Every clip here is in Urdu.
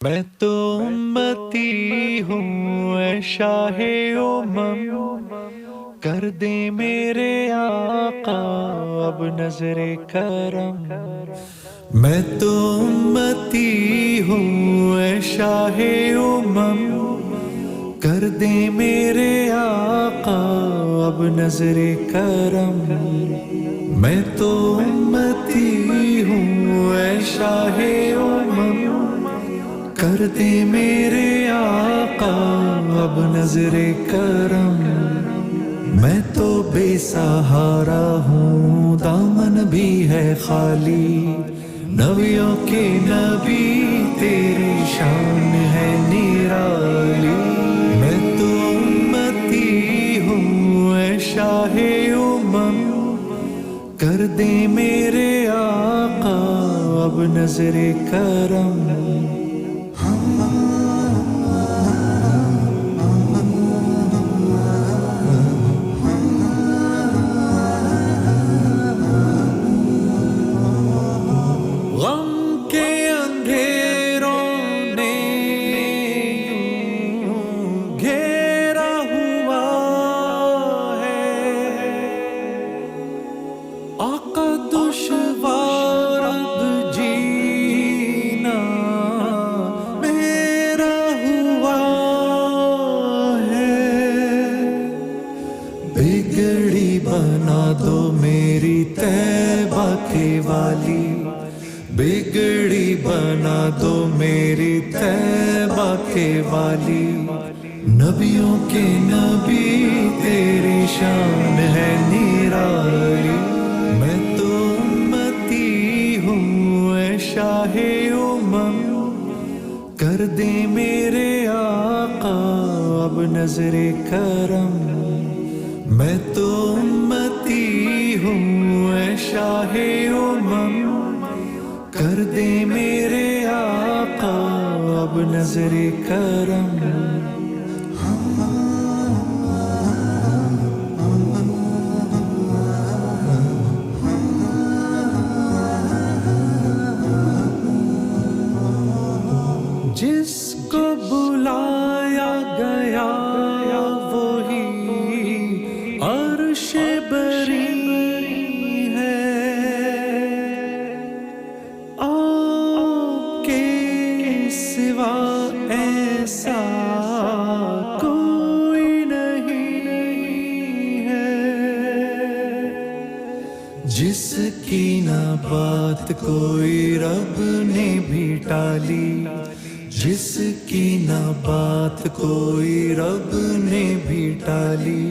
میں تو امتی ہوں اے شاہ امم، کر دے میرے آقا اب نظر کرم۔ میں تو امتی ہوں اے شاہ امم، کر دے میرے آقا اب نظر کرم۔ میں تو امتی ہوں اے شاہ امم، کر دے میرے آقا اب نظر کرم۔ میں تو بے سہارا ہوں، دامن بھی ہے خالی، نبیوں کے نبی تیری شان ہے نرالی۔ میں تو امتی ہوں اے شاہ امم، کر دے میرے آقا اب نظر کرم۔ غم کے اندھیروں نے یوں گھیرا ہوا ہے، آقا دشوار اب جینا میرا ہوا ہے۔ بگڑی بنا دو میری طیبہ کے والی، بگڑی بنا دو میری طیبہ کے والی، نبیوں کے نبی تیری شان ہے نرالی۔ میں تو امتی ہوں اے شاہ امم، کر دے میرے آقا اب نظر کرم۔ میں تو امتی ہوں اے شاہ امم، کر دے میرے آقا اب نظر کرم۔ جس کو بلایا گیا وہی عرش بری ہے، آپ کے سوا ایسا کوئی نہیں ہے، جس کی نہ بات کوئی رب نے بھی ٹالی، جس کی نہ بات کوئی رب نے بھی ٹالی،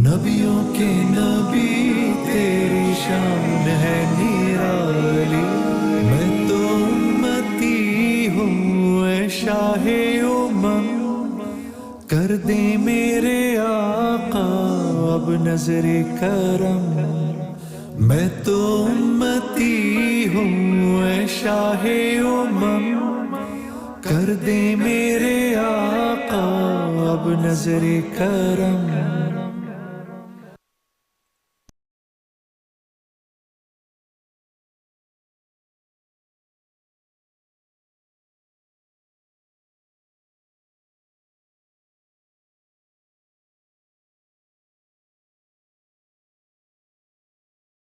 نبیوں کے نبی تیری شان ہے نرالی۔ میں تو امتی ہوں اے شاہ امم، کر دے میرے آقا اب نظر کرم۔ میں تو امتی ہوں اے شاہ امم، کر دے میرے آقا اب نظر کرم۔